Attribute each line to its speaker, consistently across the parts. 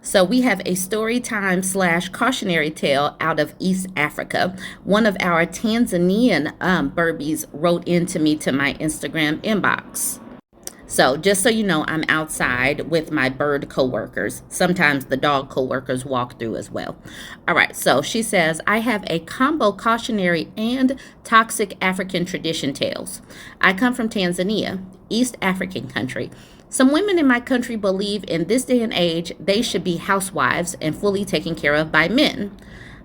Speaker 1: So we have a story time slash cautionary tale out of East Africa. One of our Tanzanian Burbies wrote into me to my Instagram inbox. So just so you know, I'm outside with my bird coworkers. Sometimes the dog coworkers walk through as well. All right, so she says, I have a combo cautionary and toxic African tradition tales. I come from Tanzania, East African country. Some women in my country believe in this day and age they should be housewives and fully taken care of by men.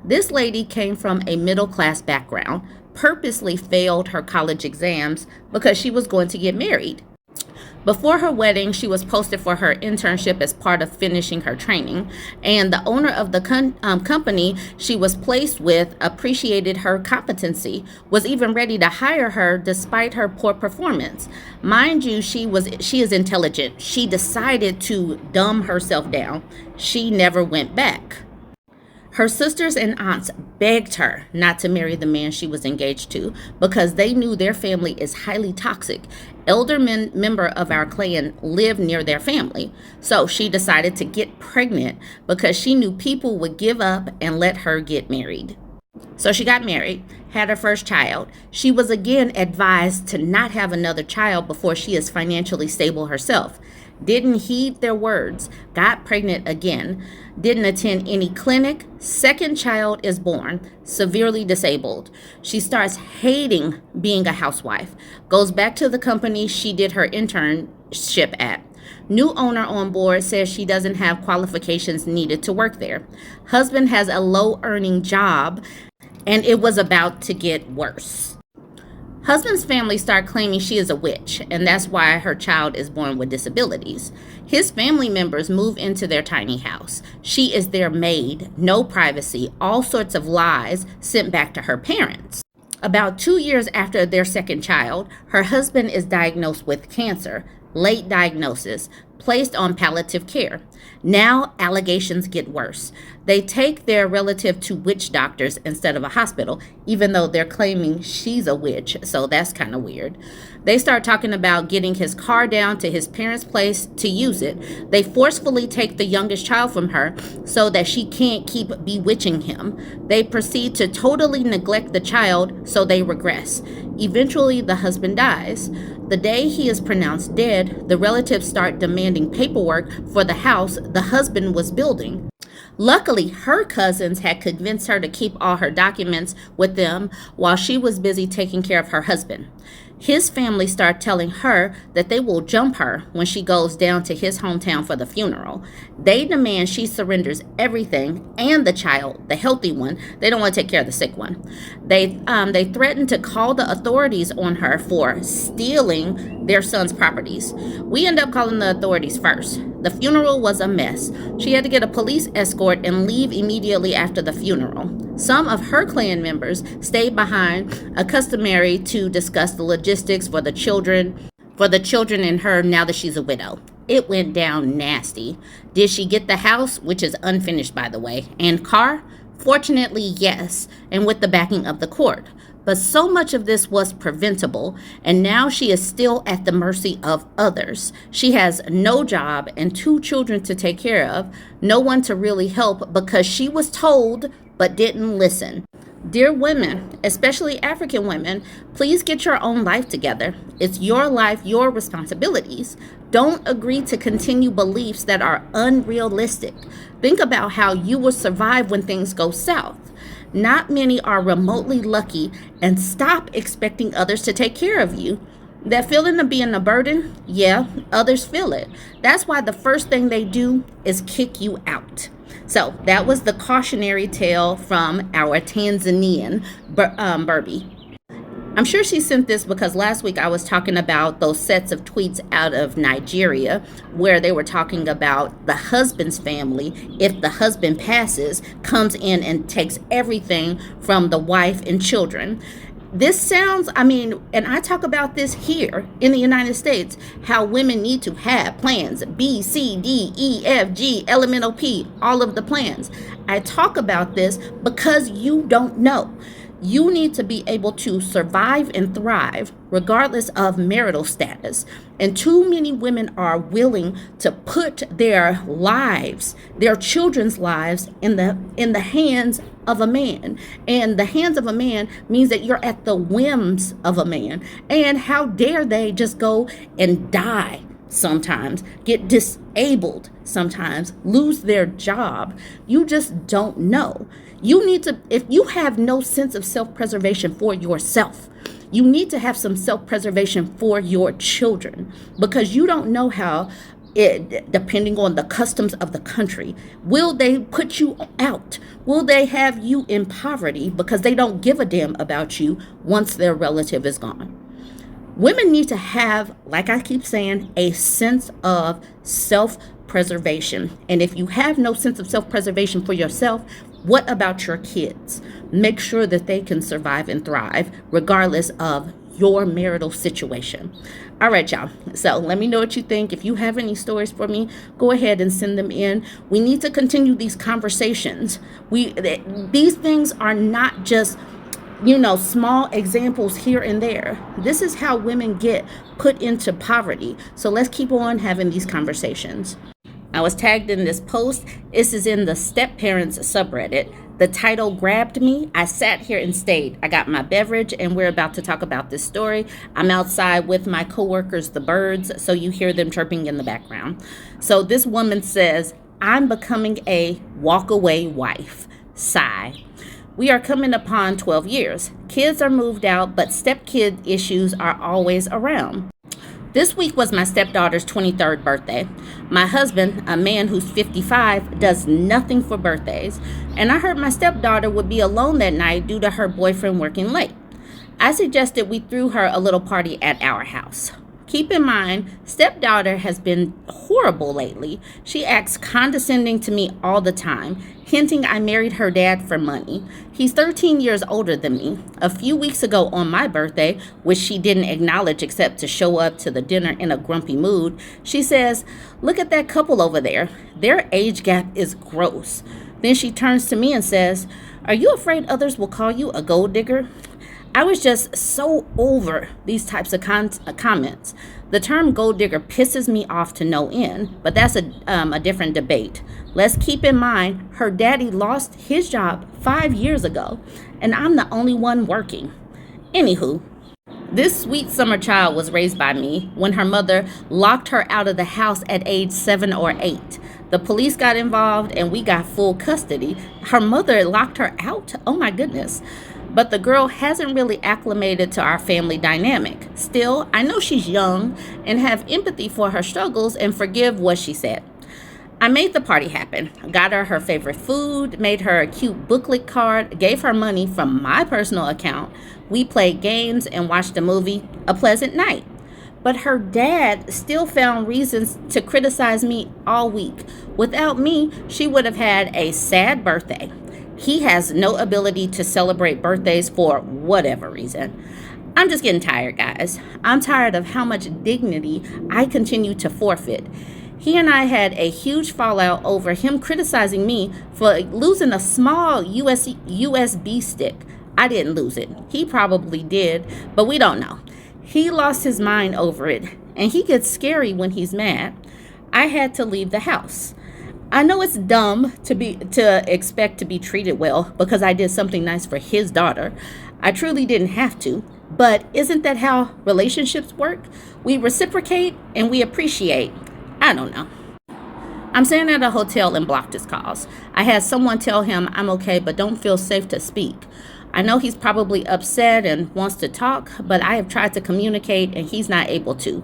Speaker 1: This lady came from a middle class background, purposely failed her college exams because she was going to get married. Before her wedding, she was posted for her internship as part of finishing her training, and the owner of the company she was placed with appreciated her competency, was even ready to hire her despite her poor performance. Mind you, she is intelligent. She decided to dumb herself down. She never went back. Her sisters and aunts begged her not to marry the man she was engaged to because they knew their family is highly toxic. Elder member of our clan lived near their family, so she decided to get pregnant because she knew people would give up and let her get married. So she got married, had her first child. She was again advised to not have another child before she is financially stable herself. Didn't heed their words, got pregnant again, didn't attend any clinic. Second child is born, severely disabled. She starts hating being a housewife, goes back to the company she did her internship at. New owner on board says she doesn't have qualifications needed to work there. Husband has a low earning job, and it was about to get worse. Husband's family start claiming she is a witch, and that's why her child is born with disabilities. His family members move into their tiny house. She is their maid, no privacy, all sorts of lies sent back to her parents. About 2 years after their second child, her husband is diagnosed with cancer, late diagnosis, placed on palliative care. Now allegations get worse. They take their relative to witch doctors instead of a hospital, even though they're claiming she's a witch, so that's kind of weird. They start talking about getting his car down to his parents' place to use it. They forcefully take the youngest child from her so that she can't keep bewitching him. They proceed to totally neglect the child, so they regress. Eventually, the husband dies. The day he is pronounced dead, the relatives start demanding paperwork for the house the husband was building. Luckily, her cousins had convinced her to keep all her documents with them while she was busy taking care of her husband. His family start telling her that they will jump her when she goes down to his hometown for the funeral. They demand she surrenders everything and the child, the healthy one. They don't want to take care of the sick one. They threaten to call the authorities on her for stealing their son's properties. We end up calling the authorities first. The funeral was a mess. She had to get a police escort and leave immediately after the funeral. Some of her clan members stayed behind, customary to discuss the logistics for the children and her now that she's a widow. It went down nasty. Did she get the house, which is unfinished by the way, and car? Fortunately, yes, and with the backing of the court. But so much of this was preventable, and now she is still at the mercy of others. She has no job and 2 children to take care of, no one to really help because she was told but didn't listen. Dear women, especially African women, please get your own life together. It's your life, your responsibilities. Don't agree to continue beliefs that are unrealistic. Think about how you will survive when things go south. Not many are remotely lucky, and stop expecting others to take care of you. That feeling of being a burden, yeah, others feel it. That's why the first thing they do is kick you out. So that was the cautionary tale from our Tanzanian Burbie. I'm sure she sent this because last week I was talking about those sets of tweets out of Nigeria where they were talking about the husband's family, if the husband passes, comes in and takes everything from the wife and children. This sounds, and I talk about this here in the United States, how women need to have plans, B, C, D, E, F, G, elemental P, all of the plans. I talk about this because you don't know. You need to be able to survive and thrive regardless of marital status. And too many women are willing to put their lives, their children's lives, in the hands of a man. And the hands of a man means that you're at the whims of a man. And how dare they just go and die sometimes, get disabled sometimes, lose their job. You just don't know. You need to, if you have no sense of self-preservation for yourself, you need to have some self-preservation for your children, because you don't know how it, depending on the customs of the country, will they put you out? Will they have you in poverty because they don't give a damn about you once their relative is gone? Women need to have, like I keep saying, a sense of self-preservation. And if you have no sense of self-preservation for yourself, what about your kids? Make sure that they can survive and thrive regardless of your marital situation. All right, y'all. So let me know what you think. If you have any stories for me, go ahead and send them in. We need to continue these conversations. These things are not just, small examples here and there. This is how women get put into poverty. So let's keep on having these conversations. I was tagged in this post. This is in the Step Parents subreddit. The title grabbed me. I sat here and stayed. I got my beverage and we're about to talk about this story. I'm outside with my coworkers, the birds, so you hear them chirping in the background. So this woman says, I'm becoming a walkaway wife. Sigh. We are coming upon 12 years. Kids are moved out, but stepkid issues are always around. This week was my stepdaughter's 23rd birthday. My husband, a man who's 55, does nothing for birthdays, and I heard my stepdaughter would be alone that night due to her boyfriend working late. I suggested we threw her a little party at our house. Keep in mind, stepdaughter has been horrible lately. She acts condescending to me all the time, hinting I married her dad for money. He's 13 years older than me. A few weeks ago on my birthday, which she didn't acknowledge except to show up to the dinner in a grumpy mood, she says, "Look at that couple over there. Their age gap is gross." Then she turns to me and says, "Are you afraid others will call you a gold digger?" I was just so over these types of comments. The term gold digger pisses me off to no end, but that's a different debate. Let's keep in mind, her daddy lost his job 5 years ago, and I'm the only one working. Anywho, this sweet summer child was raised by me when her mother locked her out of the house at age 7 or 8. The police got involved and we got full custody. Her mother locked her out? Oh my goodness. But the girl hasn't really acclimated to our family dynamic. Still, I know she's young and have empathy for her struggles and forgive what she said. I made the party happen. Got her favorite food, made her a cute booklet card, gave her money from my personal account. We played games and watched a movie. A pleasant night. But her dad still found reasons to criticize me all week. Without me, she would have had a sad birthday. He has no ability to celebrate birthdays for whatever reason. I'm just getting tired, guys. I'm tired of how much dignity I continue to forfeit. He and I had a huge fallout over him criticizing me for losing a small USB stick. I didn't lose it. He probably did, but we don't know. He lost his mind over it, and he gets scary when he's mad. I had to leave the house. I know it's dumb to expect to be treated well because I did something nice for his daughter. I truly didn't have to, but isn't that how relationships work? We reciprocate and we appreciate. I don't know. I'm staying at a hotel and blocked his calls. I had someone tell him I'm okay but don't feel safe to speak. I know he's probably upset and wants to talk, but I have tried to communicate and he's not able to.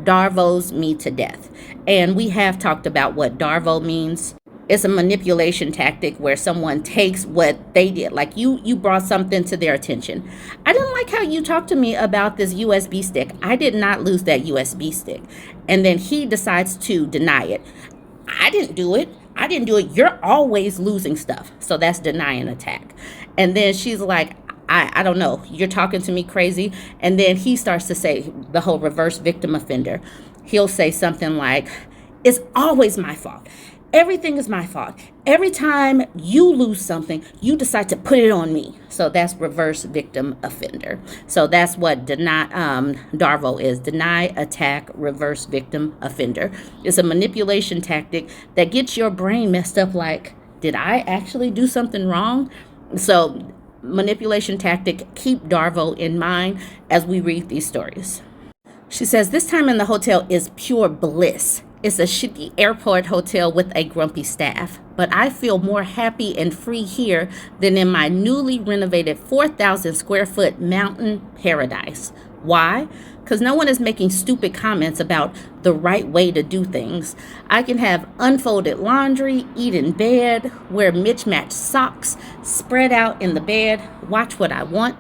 Speaker 1: Darvo's me to death. And we have talked about what Darvo means. It's a manipulation tactic where someone takes what they did. Like you brought something to their attention. I didn't like how you talked to me about this USB stick. I did not lose that USB stick. And then he decides to deny it. I didn't do it. You're always losing stuff. So that's denying attack. And then she's like, I don't know. You're talking to me crazy. And then he starts to say the whole reverse victim offender. He'll say something like, it's always my fault. Everything is my fault. Every time you lose something, you decide to put it on me. So that's reverse victim offender. So that's what Darvo is. Deny, attack, reverse victim offender. It's a manipulation tactic that gets your brain messed up like, did I actually do something wrong? So manipulation tactic, keep Darvo in mind as we read these stories. She says, this time in the hotel is pure bliss. It's a shitty airport hotel with a grumpy staff, but I feel more happy and free here than in my newly renovated 4,000 square foot mountain paradise. Why? Because no one is making stupid comments about the right way to do things. I can have unfolded laundry, eat in bed, wear mismatched socks, spread out in the bed, watch what I want.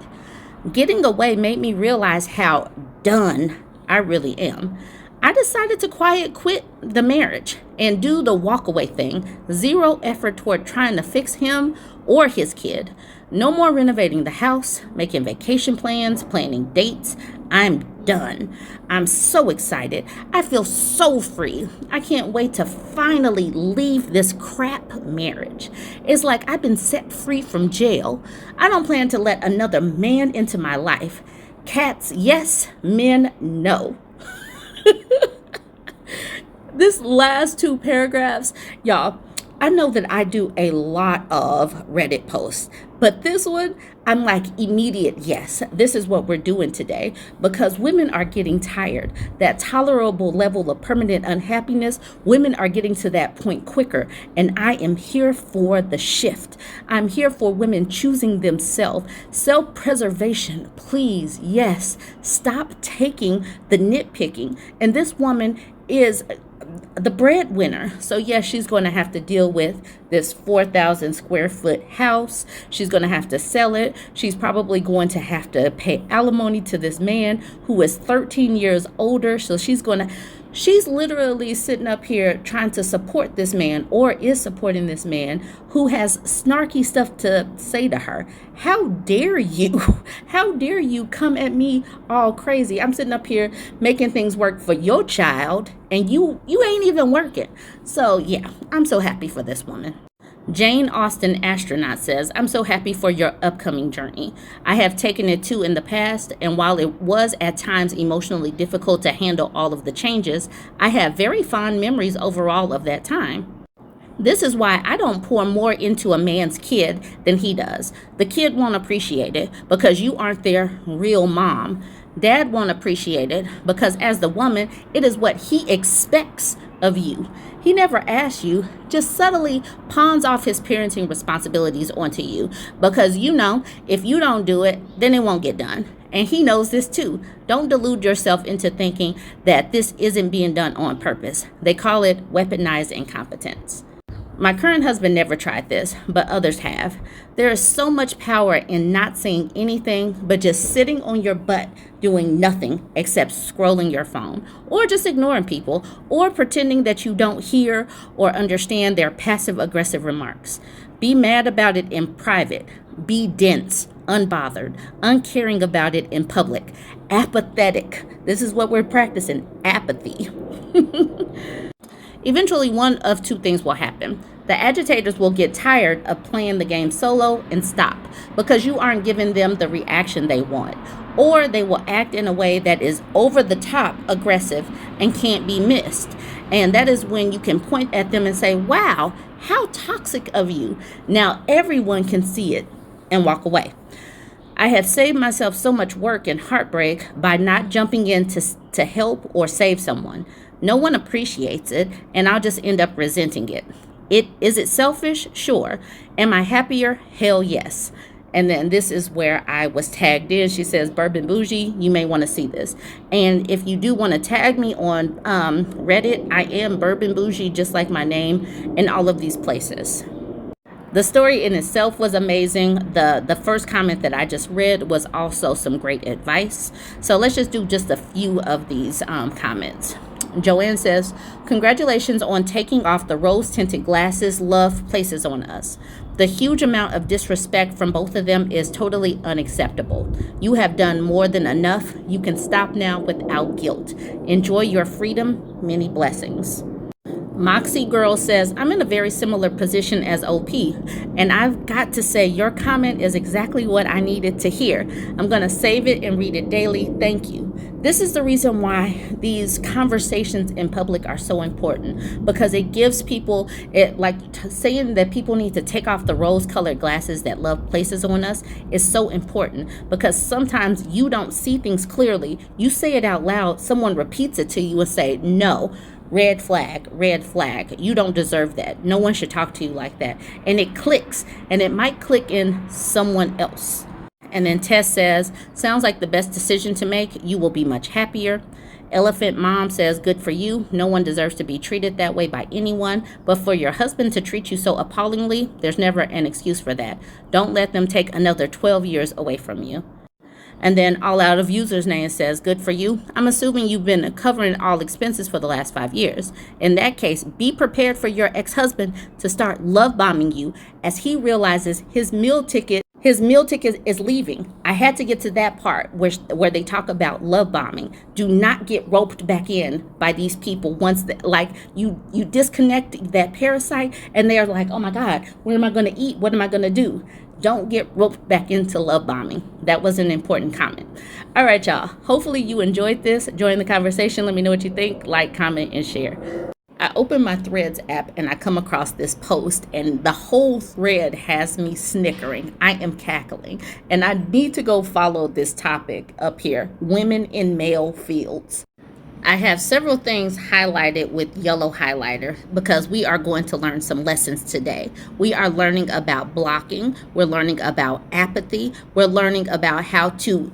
Speaker 1: Getting away made me realize how done I really am. I decided to quiet quit the marriage and do the walkaway thing. Zero effort toward trying to fix him or his kid. No more renovating the house, making vacation plans, planning dates. I'm done. I'm so excited. I feel so free. I can't wait to finally leave this crap marriage. It's like I've been set free from jail. I don't plan to let another man into my life. Cats, yes. Men, no. This last two paragraphs, y'all, I know that I do a lot of Reddit posts, but this one, I'm like immediate yes. This is what we're doing today because women are getting tired. That tolerable level of permanent unhappiness, women are getting to that point quicker. And I am here for the shift. I'm here for women choosing themselves. Self-preservation, please, yes. Stop taking the nitpicking. And this woman is the breadwinner. So yes, she's going to have to deal with this 4,000 square foot house. She's going to have to sell it. She's probably going to have to pay alimony to this man who is 13 years older. So she's literally sitting up here trying to support this man or is supporting this man who has snarky stuff to say to her. How dare you? How dare you come at me all crazy? I'm sitting up here making things work for your child and you ain't even working. So yeah, I'm so happy for this woman. Jane Austen Astronaut says, I'm so happy for your upcoming journey. I have taken it too in the past, and while it was at times emotionally difficult to handle all of the changes, I have very fond memories overall of that time. This is why I don't pour more into a man's kid than he does. The kid won't appreciate it because you aren't their real mom. Dad won't appreciate it because as the woman, it is what he expects of you. He never asks you, just subtly pawns off his parenting responsibilities onto you because if you don't do it, then it won't get done. And he knows this too. Don't delude yourself into thinking that this isn't being done on purpose. They call it weaponized incompetence. My current husband never tried this, but others have. There is so much power in not saying anything, but just sitting on your butt doing nothing except scrolling your phone, or just ignoring people, or pretending that you don't hear or understand their passive-aggressive remarks. Be mad about it in private. Be dense, unbothered, uncaring about it in public. Apathetic. This is what we're practicing, apathy. Eventually, one of two things will happen. The agitators will get tired of playing the game solo and stop because you aren't giving them the reaction they want. Or they will act in a way that is over the top aggressive and can't be missed. And that is when you can point at them and say, wow, how toxic of you. Now everyone can see it and walk away. I have saved myself so much work and heartbreak by not jumping in to help or save someone. No one appreciates it, and I'll just end up resenting it. Is it selfish? Sure. Am I happier? Hell yes. And then this is where I was tagged in. She says, Bourbon Bougie, you may want to see this. And if you do want to tag me on Reddit, I am Bourbon Bougie, just like my name, in all of these places. The story in itself was amazing. The first comment that I just read was also some great advice. So let's just do just a few of these comments. Joanne says, congratulations on taking off the rose-tinted glasses love places on us. The huge amount of disrespect from both of them is totally unacceptable. You have done more than enough. You can stop now without guilt. Enjoy your freedom. Many blessings. Moxie Girl says, I'm in a very similar position as OP, and I've got to say your comment is exactly what I needed to hear. I'm going to save it and read it daily. Thank you. This is the reason why these conversations in public are so important, because it gives people, saying that people need to take off the rose-colored glasses that love places on us is so important, because sometimes you don't see things clearly. You say it out loud, someone repeats it to you and say, no, red flag, you don't deserve that. No one should talk to you like that. And it clicks, and it might click in someone else. And then Tess says, sounds like the best decision to make. You will be much happier. Elephant Mom says, good for you. No one deserves to be treated that way by anyone. But for your husband to treat you so appallingly, there's never an excuse for that. Don't let them take another 12 years away from you. And then All Out of User's Name says, good for you. I'm assuming you've been covering all expenses for the last 5 years. In that case, be prepared for your ex-husband to start love bombing you as he realizes his meal ticket is leaving. I had to get to that part where they talk about love bombing. Do not get roped back in by these people once you disconnect that parasite and they're like, oh my God, what am I going to eat? What am I going to do? Don't get roped back into love bombing. That was an important comment. All right, y'all. Hopefully you enjoyed this. Join the conversation. Let me know what you think. Like, comment, and share. I open my Threads app and I come across this post, and the whole thread has me snickering. I am cackling, and I need to go follow this topic up here: women in male fields. I have several things highlighted with yellow highlighter because we are going to learn some lessons today. We are learning about blocking. We're learning about apathy. We're learning about how to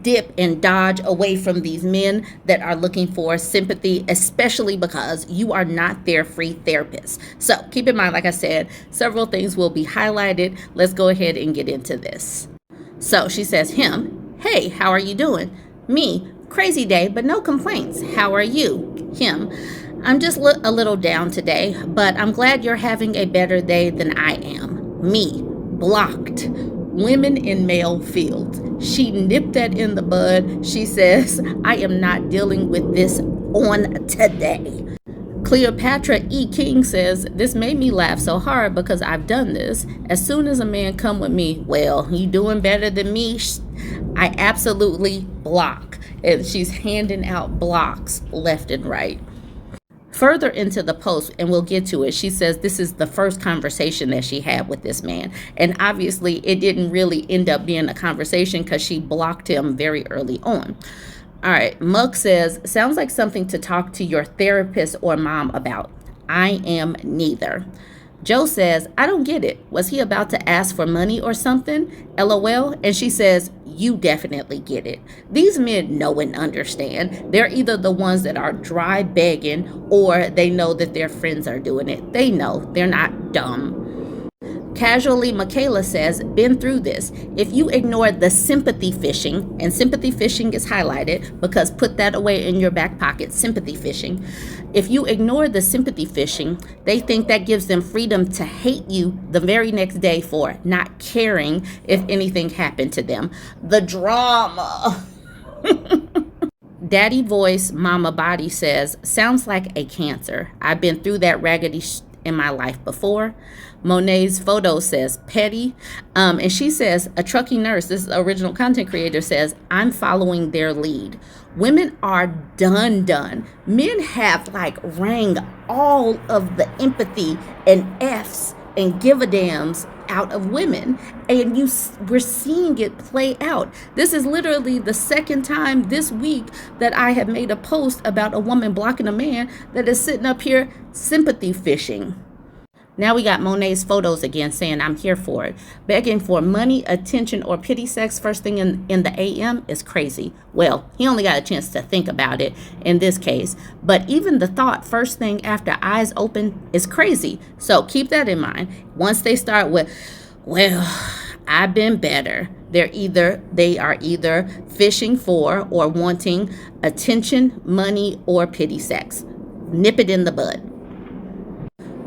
Speaker 1: dip and dodge away from these men that are looking for sympathy, especially because you are not their free therapist. So keep in mind, like I said, several things will be highlighted. Let's go ahead and get into this. So she says, him, hey, how are you doing? Me, crazy day, but no complaints. How are you? Him, I'm just a little down today, but I'm glad you're having a better day than I am. Me, blocked. Women in male fields. She nipped that in the bud. She says, I am not dealing with this on today. Cleopatra E. King says, this made me laugh so hard because I've done this. As soon as a man come with me, well, you doing better than me? I absolutely block. And she's handing out blocks left and right. Further into the post, and we'll get to it, she says this is the first conversation that she had with this man. And obviously it didn't really end up being a conversation because she blocked him very early on. All right, Mug says, sounds like something to talk to your therapist or mom about. I am neither. Joe says, I don't get it. Was he about to ask for money or something? LOL. And she says, you definitely get it. These men know and understand. They're either the ones that are dry begging or they know that their friends are doing it. They know. They're not dumb. Casually, Michaela says, been through this. If you ignore the sympathy fishing, and sympathy fishing is highlighted because put that away in your back pocket, sympathy fishing. If you ignore the sympathy fishing, they think that gives them freedom to hate you the very next day for not caring if anything happened to them. The drama. Daddy Voice Mama Body says, sounds like a cancer. I've been through that raggedy in my life before. Monet's photo says petty. And she says, a trucking nurse, this is original content creator, says, I'm following their lead. Women are done. Men have rang all of the empathy and F's and give a dams out of women, and we're seeing it play out. This is literally the second time this week that I have made a post about a woman blocking a man that is sitting up here sympathy fishing. Now we got Monet's photos again saying, I'm here for it. Begging for money, attention, or pity sex first thing in the AM is crazy. Well, he only got a chance to think about it in this case. But even the thought first thing after eyes open is crazy. So keep that in mind. Once they start with, well, I've been better, they are either fishing for or wanting attention, money, or pity sex. Nip it in the bud.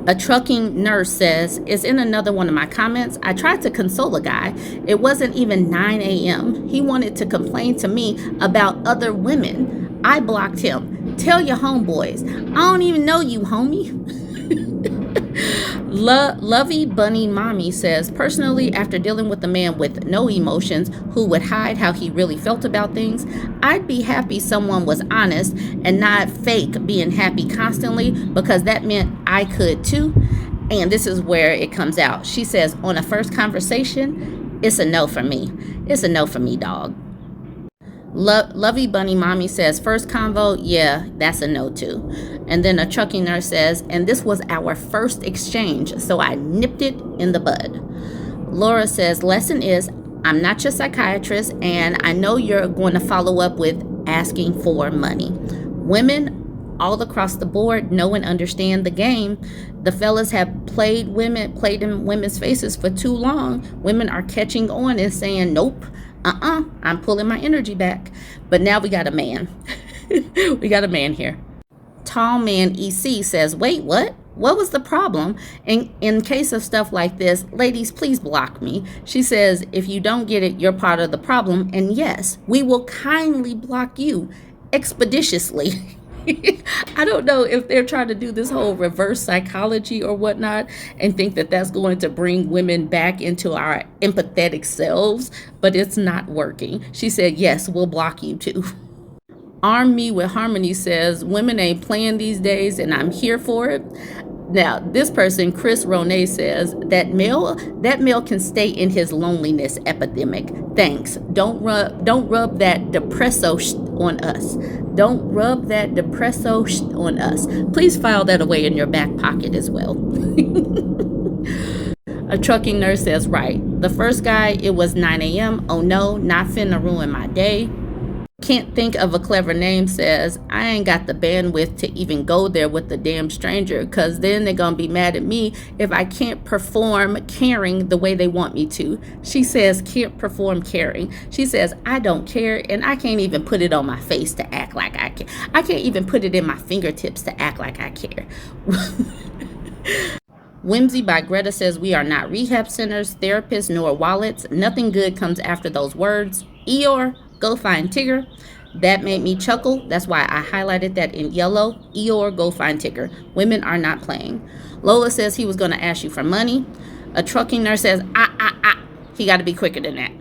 Speaker 1: A trucking nurse says, is in another one of my comments, I tried to console a guy. It wasn't even 9 a.m. He wanted to complain to me about other women. I blocked him. Tell your homeboys. I don't even know you, homie. Lovey Bunny Mommy says, personally, after dealing with a man with no emotions who would hide how he really felt about things, I'd be happy someone was honest and not fake being happy constantly, because that meant I could too. And this is where it comes out. She says, on a first conversation, it's a no for me. It's a no for me, dog. Lovey Bunny Mommy says, first convo, yeah, that's a no too. And then a trucking nurse says, and this was our first exchange, so I nipped it in the bud. Laura says, lesson is, I'm not your psychiatrist, and I know you're going to follow up with asking for money. Women all across the board know and understand the game. The fellas have played in women's faces for too long. Women are catching on and saying, nope, I'm pulling my energy back. But now we got a man. We got a man here. Tall Man EC says, wait, what? What was the problem? And in case of stuff like this, ladies, please block me. She says, if you don't get it, you're part of the problem. And yes, we will kindly block you expeditiously. I don't know if they're trying to do this whole reverse psychology or whatnot and think that that's going to bring women back into our empathetic selves, but it's not working. She said, yes, we'll block you too. Arm Me with Harmony says, women ain't playing these days and I'm here for it. Now, this person, Chris Ronay, says that male can stay in his loneliness epidemic. Thanks. Don't rub that depresso on us. Don't rub that depresso on us. Please file that away in your back pocket as well. A trucking nurse says, right. The first guy, it was 9 a.m. Oh no, not finna ruin my day. Can't think of a clever name says, I ain't got the bandwidth to even go there with the damn stranger, because then they're going to be mad at me if I can't perform caring the way they want me to. She says, can't perform caring. She says, I don't care, and I can't even put it on my face to act like I care. I can't even put it in my fingertips to act like I care. Whimsy by Greta says, we are not rehab centers, therapists, nor wallets. Nothing good comes after those words. Eeyore, go find Tigger. That made me chuckle. That's why I highlighted that in yellow. Eeyore, go find Tigger. Women are not playing. Lola says he was going to ask you for money. A trucking nurse says, he got to be quicker than that.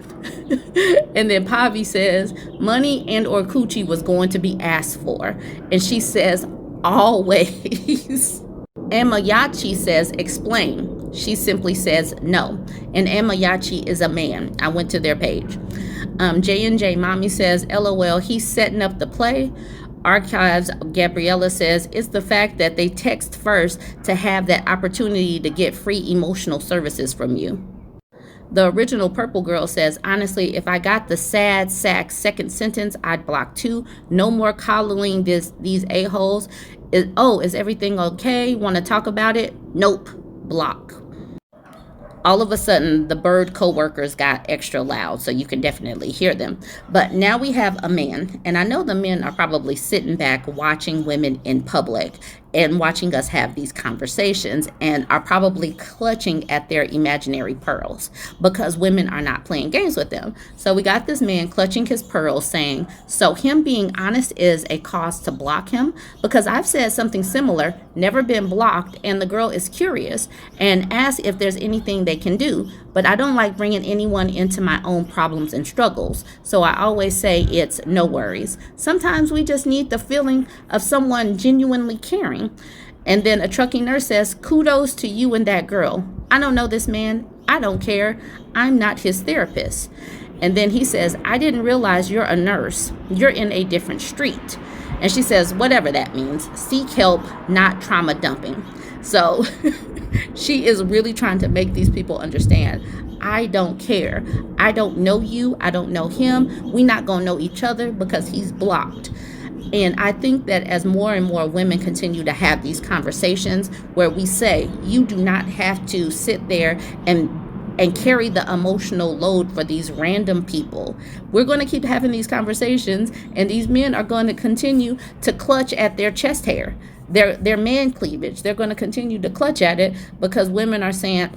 Speaker 1: And then Pavi says, money and or coochie was going to be asked for. And she says, always. Amayachi says, explain. She simply says no. And Amayachi is a man. I went to their page. J&J Mommy says, LOL, he's setting up the play. Archives Gabriella says, it's the fact that they text first to have that opportunity to get free emotional services from you. The original Purple Girl says, honestly, if I got the sad sack second sentence, I'd block too. No more coddling these a-holes. Is everything okay? Want to talk about it? Nope. Block. All of a sudden, the bird co-workers got extra loud, so you can definitely hear them. But now we have a man, and I know the men are probably sitting back watching women in public and watching us have these conversations and are probably clutching at their imaginary pearls because women are not playing games with them. So we got this man clutching his pearls saying, so him being honest is a cause to block him? Because I've said something similar, never been blocked, and the girl is curious and asks if there's anything they can do. But I don't like bringing anyone into my own problems and struggles. So I always say it's no worries. Sometimes we just need the feeling of someone genuinely caring. And then a trucking nurse says, kudos to you and that girl. I don't know this man. I don't care. I'm not his therapist. And then he says, I didn't realize you're a nurse. You're in a different street. And she says, whatever that means, seek help, not trauma dumping. So she is really trying to make these people understand, I don't care. I don't know you. I don't know him. We're not going to know each other because he's blocked. And I think that as more and more women continue to have these conversations where we say, you do not have to sit there and carry the emotional load for these random people. We're going to keep having these conversations, and these men are going to continue to clutch at their chest hair, their man cleavage. They're going to continue to clutch at it because women are saying,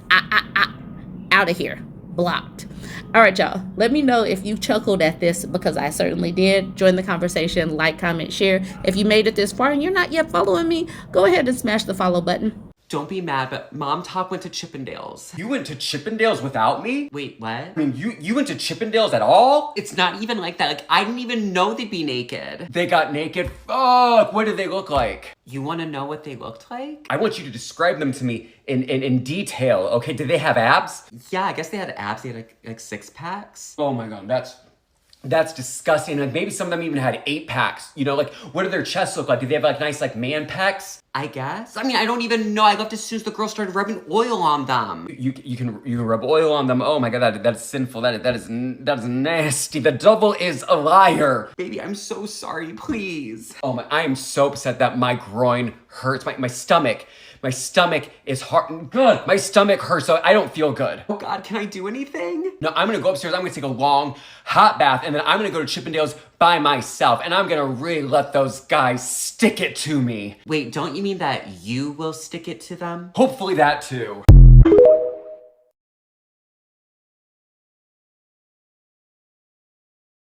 Speaker 1: out of here. blocked. All right, y'all. Let me know if you chuckled at this, because I certainly did. Join the conversation, like, comment, share. If you made it this far and you're not yet following me, go ahead and smash the follow button.
Speaker 2: Don't be mad, but Mom Talk went to Chippendales.
Speaker 3: You went to Chippendales without me?
Speaker 2: Wait, what?
Speaker 3: I mean, you went to Chippendales at all?
Speaker 2: It's not even like that. Like, I didn't even know they'd be naked.
Speaker 3: They got naked? Fuck, what did they look like?
Speaker 2: You want to know what they looked like?
Speaker 3: I want you to describe them to me in detail, okay? Did they have abs?
Speaker 2: Yeah, I guess they had abs. They had like six packs.
Speaker 3: Oh my god, that's disgusting. Like, maybe some of them even had 8-packs. You know, like, what did their chests look like? Did they have like nice like man pecs?
Speaker 2: I guess. I mean, I don't even know. I left as soon as the girl started rubbing oil on them.
Speaker 3: You can rub oil on them. Oh my god, that's sinful. That is nasty. The devil is a liar.
Speaker 2: Baby, I'm so sorry. Please.
Speaker 3: Oh my, I am so upset that my groin hurts. My stomach. My stomach is hard. Good. My stomach hurts, so I don't feel good.
Speaker 2: Oh God, can I do anything?
Speaker 3: No, I'm gonna go upstairs. I'm gonna take a long hot bath, and then I'm gonna go to Chippendales by myself, and I'm gonna really let those guys stick it to me.
Speaker 2: Wait, don't you mean that you will stick it to them?
Speaker 3: Hopefully that too.